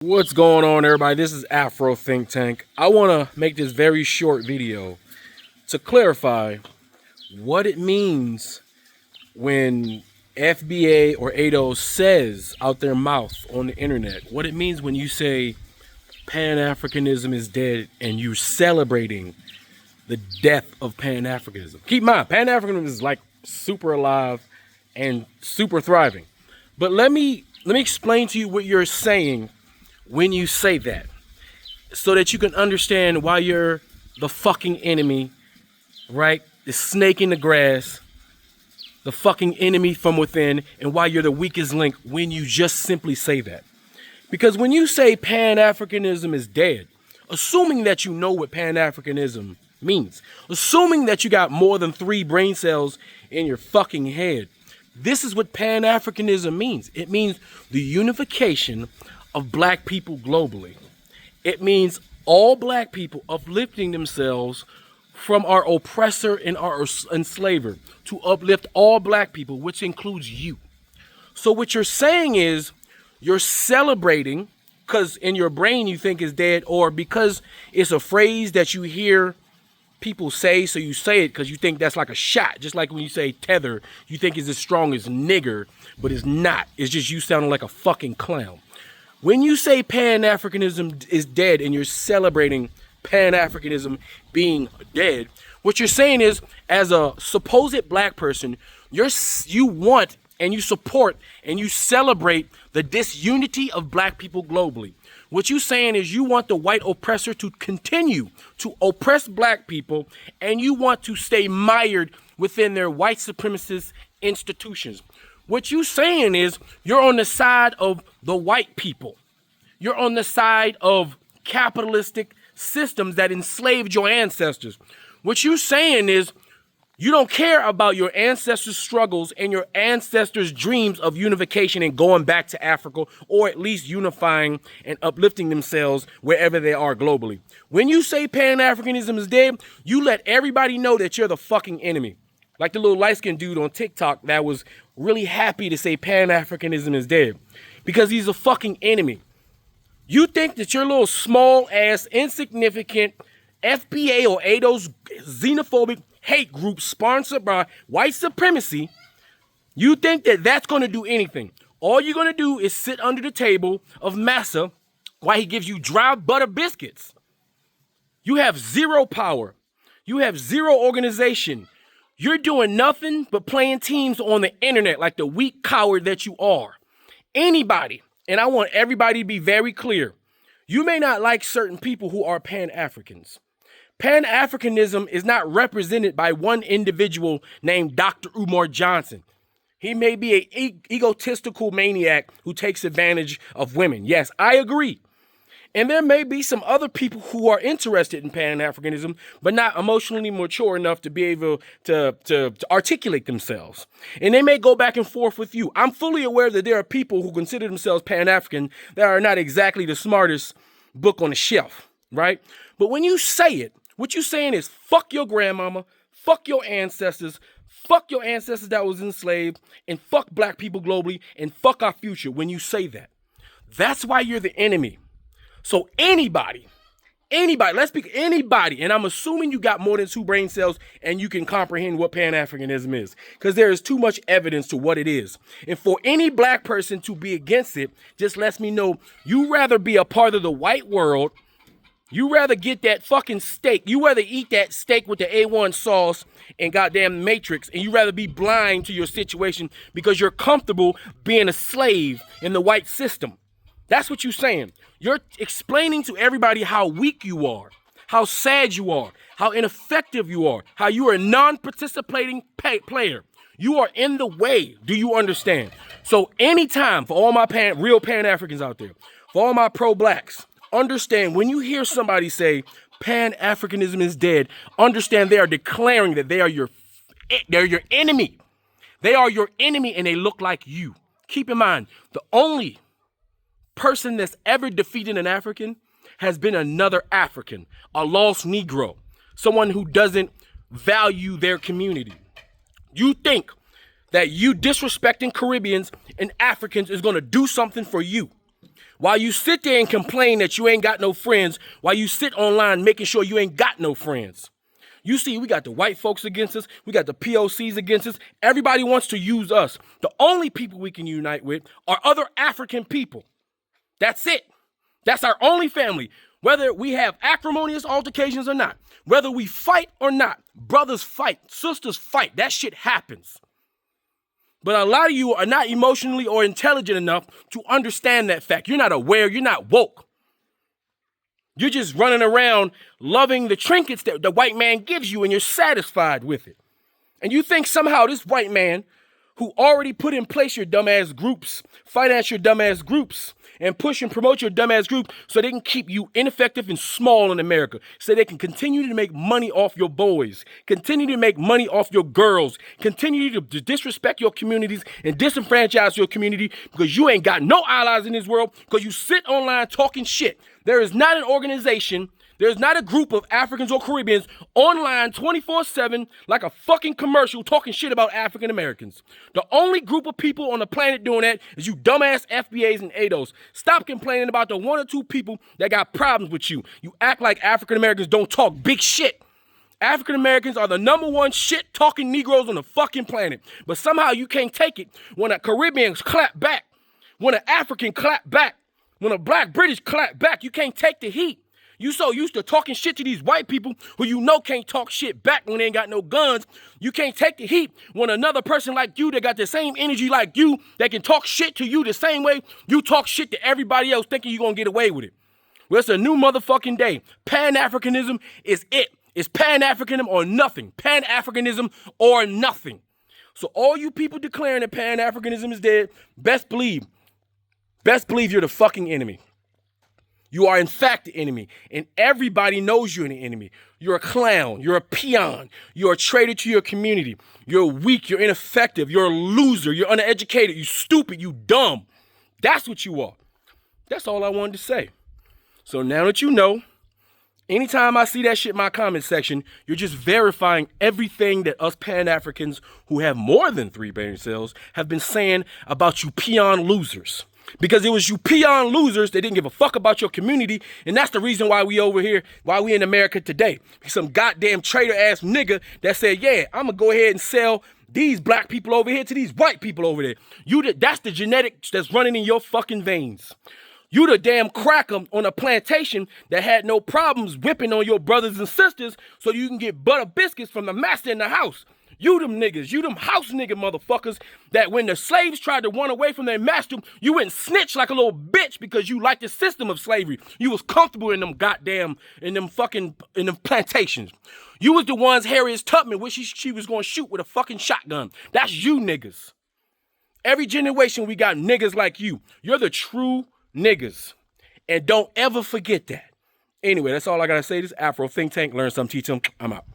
What's going on, everybody? This is Afro Think Tank. I want to make this very short video to clarify what it means when FBA or ADO says out their mouth on the internet, what it means when you say Pan-Africanism is dead and you're celebrating the death of Pan-Africanism. Keep in mind, Pan-Africanism is like super alive and super thriving. But let me explain to you what you're saying when you say that, so that you can understand why you're the fucking enemy, right? The snake in the grass, the fucking enemy from within, and why you're the weakest link when you just simply say that. Because when you say Pan-Africanism is dead, assuming that you know what Pan-Africanism means, assuming that you got more than 3 brain cells in your fucking head, this is what Pan-Africanism means. It means the unification of black people globally. It means all black people uplifting themselves from our oppressor and our enslaver to uplift all black people, which includes you. So what you're saying is you're celebrating because in your brain you think is dead, or because it's a phrase that you hear people say, so you say it because you think that's like a shot. Just like when you say tether, you think it's as strong as nigger, but it's not. It's just you sounding like a fucking clown. When you say Pan-Africanism is dead and you're celebrating Pan-Africanism being dead, what you're saying is, as a supposed black person, you want and you support and you celebrate the disunity of black people globally. What you're saying is you want the white oppressor to continue to oppress black people, and you want to stay mired within their white supremacist institutions. What you're saying is you're on the side of the white people. You're on the side of capitalistic systems that enslaved your ancestors. What you're saying is you don't care about your ancestors' struggles and your ancestors' dreams of unification and going back to Africa, or at least unifying and uplifting themselves wherever they are globally. When you say Pan-Africanism is dead, you let everybody know that you're the fucking enemy. Like the little light-skinned dude on TikTok that was really happy to say Pan-Africanism is dead because he's a fucking enemy. You think that your little small-ass, insignificant FBA or ADO's xenophobic hate group sponsored by white supremacy, you think that that's going to do anything. All you're going to do is sit under the table of massa while he gives you dry butter biscuits. You have zero power. You have zero organization. You're doing nothing but playing teams on the internet like the weak coward that you are. Anybody, and I want everybody to be very clear, you may not like certain people who are Pan-Africans. Pan-Africanism is not represented by one individual named Dr. Umar Johnson. He may be an egotistical maniac who takes advantage of women. Yes, I agree. And there may be some other people who are interested in Pan-Africanism, but not emotionally mature enough to be able to articulate themselves. And they may go back and forth with you. I'm fully aware that there are people who consider themselves Pan-African that are not exactly the smartest book on the shelf, right? But when you say it, what you're saying is fuck your grandmama, fuck your ancestors that was enslaved, and fuck black people globally, and fuck our future when you say that. That's why you're the enemy. So anybody, let's pick anybody, and I'm assuming you got more than 2 brain cells and you can comprehend what Pan-Africanism is, because there is too much evidence to what it is. And for any black person to be against it just lets me know you rather be a part of the white world. You rather get that fucking steak. You rather eat that steak with the A1 sauce and goddamn Matrix, and you rather be blind to your situation because you're comfortable being a slave in the white system. That's what you're saying. You're explaining to everybody how weak you are, how sad you are, how ineffective you are, how you are a non-participating player. You are in the way. Do you understand? So anytime, for all my real Pan-Africans out there, for all my pro-blacks, understand when you hear somebody say Pan-Africanism is dead, understand they are declaring that they're your enemy. They are your enemy and they look like you. Keep in mind, the only person that's ever defeated an African has been another African, a lost Negro, someone who doesn't value their community. You think that you disrespecting Caribbeans and Africans is going to do something for you. While you sit there and complain that you ain't got no friends, while you sit online making sure you ain't got no friends. You see, we got the white folks against us. We got the POCs against us. Everybody wants to use us. The only people we can unite with are other African people. That's it. That's our only family. Whether we have acrimonious altercations or not, whether we fight or not, brothers fight, sisters fight. That shit happens. But a lot of you are not emotionally or intelligent enough to understand that fact. You're not aware. You're not woke. You're just running around loving the trinkets that the white man gives you, and you're satisfied with it. And you think somehow this white man who already put in place your dumbass groups, finance your dumbass groups, and push and promote your dumbass group so they can keep you ineffective and small in America, so they can continue to make money off your boys, continue to make money off your girls, continue to disrespect your communities and disenfranchise your community because you ain't got no allies in this world because you sit online talking shit. There is not an organization, there's not a group of Africans or Caribbeans online 24/7 like a fucking commercial talking shit about African Americans. The only group of people on the planet doing that is you dumbass FBAs and ADOS. Stop complaining about the one or two people that got problems with you. You act like African Americans don't talk big shit. African Americans are the #1 shit talking Negroes on the fucking planet. But somehow you can't take it when a Caribbean clap back, when an African clap back, when a black British clap back. You can't take the heat. You so used to talking shit to these white people who you know can't talk shit back when they ain't got no guns. You can't take the heat when another person like you that got the same energy like you that can talk shit to you the same way you talk shit to everybody else thinking you're going to get away with it. Well, it's a new motherfucking day. Pan-Africanism is it. It's Pan-Africanism or nothing. Pan-Africanism or nothing. So all you people declaring that Pan-Africanism is dead, best believe you're the fucking enemy. You are in fact the enemy, and everybody knows you're an enemy. You're a clown. You're a peon. You're a traitor to your community. You're weak. You're ineffective. You're a loser. You're uneducated. You're stupid. You dumb. That's what you are. That's all I wanted to say. So now that you know, anytime I see that shit in my comment section, you're just verifying everything that us Pan-Africans who have more than 3 brain cells have been saying about you peon losers. Because it was you peon losers that didn't give a fuck about your community, and that's the reason why we over here, why we in America today. Some goddamn traitor-ass nigga that said, yeah, I'm gonna go ahead and sell these black people over here to these white people over there. That's the genetics that's running in your fucking veins. You the damn cracker on a plantation that had no problems whipping on your brothers and sisters so you can get butter biscuits from the master in the house. You them niggas, you them house nigga motherfuckers that when the slaves tried to run away from their master, you went snitch like a little bitch because you liked the system of slavery. You was comfortable in them plantations. You was the ones Harriet Tubman wish she was going to shoot with a fucking shotgun. That's you niggas. Every generation we got niggas like you. You're the true niggas. And don't ever forget that. Anyway, that's all I got to say. This Afro Think Tank. Learn something, teach them. I'm out.